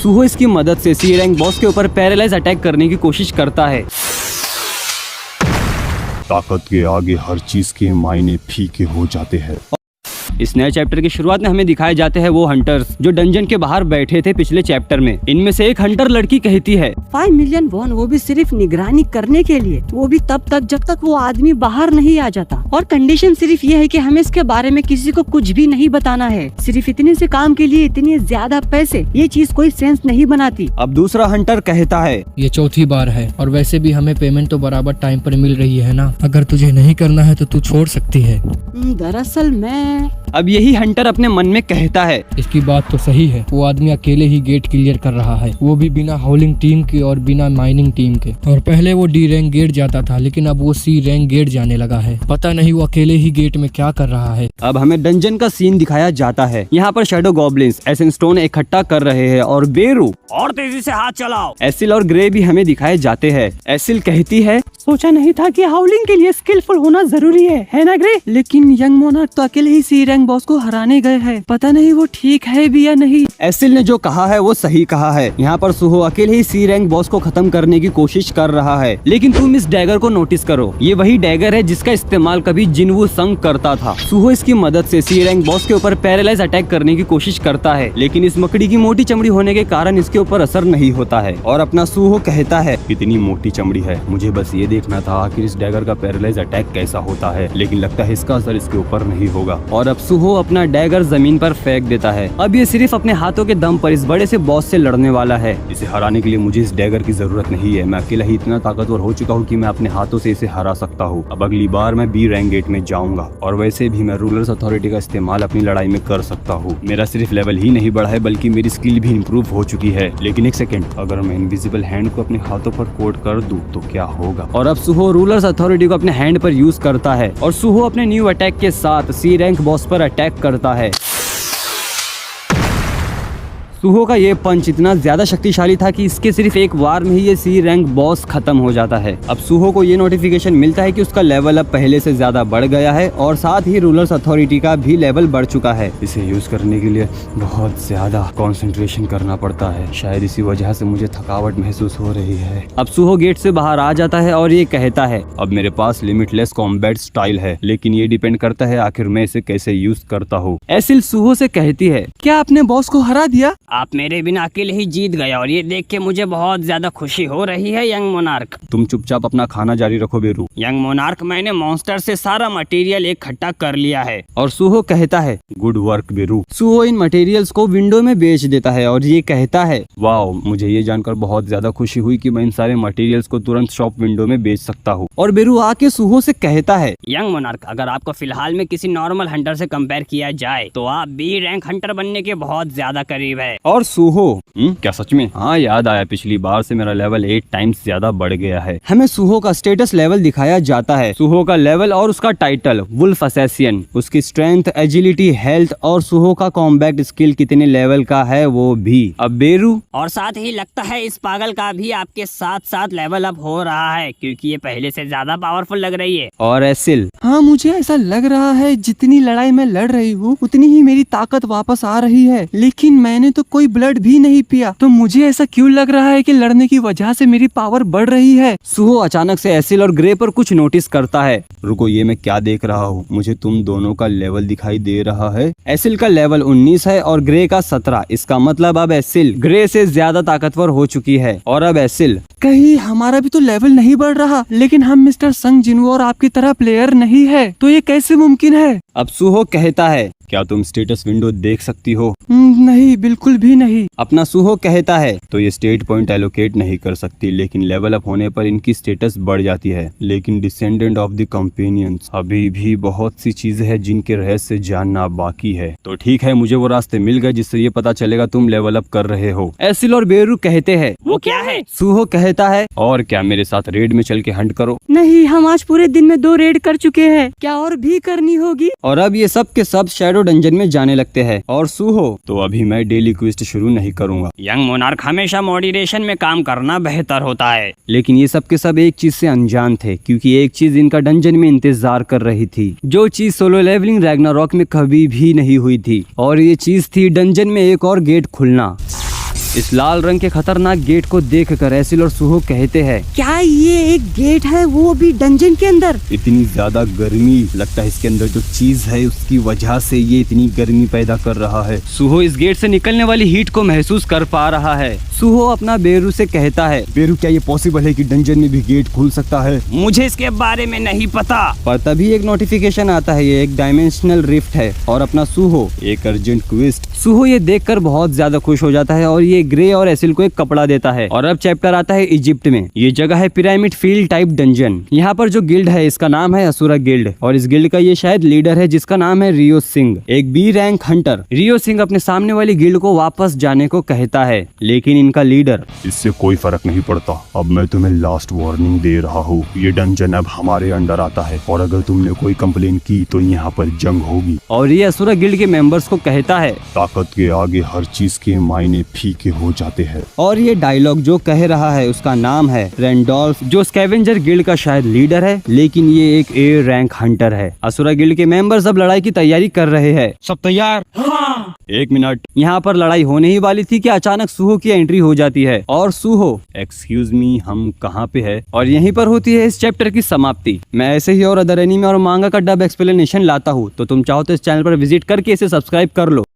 सुहो इसकी मदद से सी रैंक बॉस के ऊपर पैरालाइज अटैक करने की कोशिश करता है। ताकत के आगे हर चीज के मायने फीके हो जाते हैं। इस नए चैप्टर की शुरुआत में हमें दिखाए जाते हैं वो हंटर्स जो डंजन के बाहर बैठे थे पिछले चैप्टर में। इनमें से एक हंटर लड़की कहती है 5 मिलियन वॉन, वो भी सिर्फ निगरानी करने के लिए, वो भी तब तक जब तक वो आदमी बाहर नहीं आ जाता। और कंडीशन सिर्फ ये है कि हमें इसके बारे में किसी को कुछ भी नहीं बताना है। सिर्फ इतने से काम के लिए इतने ज्यादा पैसे, ये चीज कोई सेंस नहीं बनाती। अब दूसरा हंटर कहता है ये चौथी बार है और वैसे भी हमें पेमेंट तो बराबर टाइम पर मिल रही है ना। अगर तुझे नहीं करना है तो तू छोड़ सकती है। दरअसल मैं अब यही हंटर अपने मन में कहता है इसकी बात तो सही है, वो आदमी अकेले ही गेट क्लियर कर रहा है, वो भी बिना हाउलिंग टीम के और बिना माइनिंग टीम के। और पहले वो डी रैंक गेट जाता था लेकिन अब वो सी रैंक गेट जाने लगा है। पता नहीं वो अकेले ही गेट में क्या कर रहा है। अब हमें डंजन का सीन दिखाया जाता है। यहाँ पर शैडो गॉब्लिन्स एसेंस स्टोन इकट्ठा कर रहे हैं और बेरू और तेजी से हाथ चलाओ। एसिल और ग्रे भी हमें दिखाए जाते हैं। एसिल कहती है सोचा नहीं था कि हाउलिंग के लिए स्किलफुल होना जरूरी है ना ग्रे? लेकिन यंग मोनार्क तो अकेले ही सी रैंक बॉस को हराने गए हैं। पता नहीं वो ठीक है भी या नहीं। एसिल ने जो कहा है वो सही कहा है। यहाँ पर सुहो अकेले ही सी रैंक बॉस को खत्म करने की कोशिश कर रहा है। लेकिन तुम इस डैगर को नोटिस करो, ये वही डैगर है जिसका इस्तेमाल कभी जिनवू संग करता था। सुहो इसकी मदद से सी रैंक बॉस के ऊपर पैरालाइज अटैक करने की कोशिश करता है, लेकिन इस मकड़ी की मोटी चमड़ी होने के कारण इसके ऊपर असर नहीं होता है। और अपना सुहो कहता है इतनी मोटी चमड़ी है, मुझे बस ये देखना था आखिर इस डैगर का पैरालाइज अटैक कैसा होता है, लेकिन लगता है इसका असर इसके ऊपर नहीं होगा। और अब सुहो अपना डैगर जमीन पर फेंक देता है। अब ये सिर्फ अपने हाथों के दम पर इस बड़े से बॉस से लड़ने वाला है। इसे हराने के लिए मुझे इस डैगर की जरूरत नहीं है। मैं अकेला ही इतना ताकतवर हो चुका हूँ कि मैं अपने हाथों से इसे हरा सकता हूँ। अब अगली बार मैं बी रैंक गेट में जाऊंगा और वैसे भी मैं रूलर्स अथॉरिटी का इस्तेमाल अपनी लड़ाई में कर सकता हूँ। मेरा सिर्फ लेवल ही नहीं बढ़ा है बल्कि मेरी स्किल भी इम्प्रूव हो चुकी है। लेकिन एक सेकेंड, अगर मैं इनविजिबल हैंड को अपने हाथों पर कोड कर दूं तो क्या होगा? और अब सुहो रूलर्स अथॉरिटी को अपने हैंड पर यूज करता है और सुहो अपने न्यू अटैक के साथ सी रैंक बॉस पर अटैक करता है। सुहो का ये पंच इतना ज्यादा शक्तिशाली था कि इसके सिर्फ एक वार में ही ये सी रैंक बॉस खत्म हो जाता है। अब सुहो को ये नोटिफिकेशन मिलता है कि उसका लेवल अब पहले से ज्यादा बढ़ गया है और साथ ही रूलर्स अथॉरिटी का भी लेवल बढ़ चुका है। इसे यूज करने के लिए बहुत ज्यादा कंसंट्रेशन करना पड़ता है। शायद इसी वजह से मुझे थकावट महसूस हो रही है। अब सुहो गेट से बाहर आ जाता है और ये कहता है अब मेरे पास लिमिटलेस कॉम्बैट स्टाइल है, लेकिन ये डिपेंड करता है आखिर मैं इसे कैसे यूज करता हूँ। एसिल सुहो से कहती है क्या आपने बॉस को हरा दिया? आप मेरे बिना अकेले ही जीत गए और ये देख के मुझे बहुत ज्यादा खुशी हो रही है यंग मोनार्क। तुम चुपचाप अपना खाना जारी रखो बेरू। यंग मोनार्क, मैंने मॉन्स्टर से सारा मटेरियल इकट्ठा कर लिया है। और सुहो कहता है गुड वर्क बेरू। सुहो इन मटेरियल्स को विंडो में बेच देता है और ये कहता है वाओ, मुझे ये जानकर बहुत ज्यादा खुशी हुई कि मैं इन सारे मटेरियल्स को तुरंत शॉप विंडो में बेच सकता हूँ। और बेरू आके सुहो से कहता है यंग मोनार्क, अगर आपको फिलहाल में किसी नॉर्मल हंटर से कंपेयर किया जाए तो आप बी रैंक हंटर बनने के बहुत ज्यादा करीब है। और सुहो क्या सच में? हाँ, याद आया, पिछली बार से मेरा लेवल 8 टाइम्स ज्यादा बढ़ गया है। हमें सुहो का स्टेटस लेवल दिखाया जाता है। सुहो का लेवल और उसका टाइटल वुल्फ असैसिन, उसकी स्ट्रेंथ, एजिलिटी, हेल्थ और सुहो का कॉम्बैट स्किल कितने लेवल का है वो भी। अब बेरू और साथ ही लगता है इस पागल का भी आपके साथ साथ लेवल अप हो रहा है क्योंकि ये पहले से ज्यादा पावरफुल लग रही है। और एसिल हाँ, मुझे ऐसा लग रहा है जितनी लड़ाई मैं लड़ रही हूँ उतनी ही मेरी ताकत वापस आ रही है, लेकिन मैंने तो कोई ब्लड भी नहीं पिया, तो मुझे ऐसा क्यों लग रहा है कि लड़ने की वजह से मेरी पावर बढ़ रही है। सुहो अचानक से एसिल और ग्रे पर कुछ नोटिस करता है। रुको, ये मैं क्या देख रहा हूँ? मुझे तुम दोनों का लेवल दिखाई दे रहा है। एसिल का लेवल 19 है और ग्रे का 17। इसका मतलब अब एसिल ग्रे से ज्यादा ताकतवर हो चुकी है। और अब एसिल कहीं हमारा भी तो लेवल नहीं बढ़ रहा, लेकिन हम मिस्टर संग जिनवू और आपकी तरह प्लेयर नहीं है, तो ये कैसे मुमकिन है? अब सुहो कहता है क्या तुम स्टेटस विंडो देख सकती हो? नहीं, बिल्कुल भी नहीं। अपना सुहो कहता है तो ये स्टेट पॉइंट एलोकेट नहीं कर सकती, लेकिन लेवल अप होने पर इनकी स्टेटस बढ़ जाती है। लेकिन डिसेंडेंट ऑफ द कंपेनियंस, अभी भी बहुत सी चीजें हैं जिनके रहस्य जानना बाकी है। तो ठीक है, मुझे वो रास्ते मिल गए जिससे ये पता चलेगा तुम लेवल अप कर रहे हो। एसिल और बेरू कहते हैं वो क्या है? सुहो कहता है और क्या, मेरे साथ रेड में चल के हंट करो। नहीं, हम आज पूरे दिन में 2 रेड कर चुके हैं, क्या और भी करनी होगी? और अब ये सब के सब शैडो डंजन में जाने लगते हैं। और सुहो तो अभी मैं डेली क्वेस्ट शुरू नहीं करूंगा। यंग मोनार्क, हमेशा मॉडरेशन में काम करना बेहतर होता है। लेकिन ये सब के सब एक चीज से अनजान थे, क्योंकि एक चीज इनका डंजन में इंतजार कर रही थी, जो चीज सोलो लेवलिंग रैग्नारॉक में कभी भी नहीं हुई थी। और ये चीज थी डंजन में एक और गेट खुलना। इस लाल रंग के खतरनाक गेट को देखकर एसिल और सुहो कहते हैं, क्या ये एक गेट है, वो भी डंजन के अंदर? इतनी ज्यादा गर्मी, लगता है इसके अंदर जो चीज है उसकी वजह से ये इतनी गर्मी पैदा कर रहा है। सुहो इस गेट से निकलने वाली हीट को महसूस कर पा रहा है। सुहो अपना बेरू से कहता है, बेरू क्या ये पॉसिबल है कि डंजन में भी गेट खुल सकता है? मुझे इसके बारे में नहीं पता। पर तभी एक नोटिफिकेशन आता है, ये एक डायमेंशनल रिफ्ट है और अपना सुहो एक अर्जेंट क्वेस्ट। सुहो ये देखकर बहुत ज्यादा खुश हो जाता है और ये ग्रे और एसिल को एक कपड़ा देता है। और अब चैप्टर आता है इजिप्ट में। ये जगह है पिरामिड फील्ड टाइप डंजन। यहाँ पर जो गिल्ड है इसका नाम है असुरा गिल्ड और इस गिल्ड का ये शायद लीडर है जिसका नाम है रियो सिंह, एक बी रैंक हंटर। रियो सिंह अपने सामने वाली गिल्ड को वापस जाने को कहता है, लेकिन इनका लीडर, इससे कोई फर्क नहीं पड़ता, अब मैं तुम्हें लास्ट वार्निंग दे रहा हूँ, ये डंजन अब हमारे अंडर आता है और अगर तुमने कोई कंप्लेन की तो यहाँ पर जंग होगी। और ये असुरा गिल्ड के मेंबर्स को कहता है, ताकत के आगे हर चीज के मायने फीके हो जाते हैं। और ये डायलॉग जो कह रहा है उसका नाम है रेंडोल्फ, जो स्कैवेंजर गिल्ड का शायद लीडर है, लेकिन ये एक ए रैंक हंटर है। असुरा गिल्ड के मेंबर्स अब लड़ाई की तैयारी कर रहे हैं। सब तैयार? एक मिनट, यहाँ पर लड़ाई होने ही वाली थी कि अचानक सुहो की एंट्री हो जाती है और सुहो, एक्सक्यूज मी, हम कहाँ पे है? और यहीं पर होती है इस चैप्टर की समाप्ति। मैं ऐसे ही और अदर एनीमे और मांगा का डब एक्सप्लेनेशन लाता हूँ, तो तुम चाहो तो इस चैनल पर विजिट करके इसे सब्सक्राइब कर लो।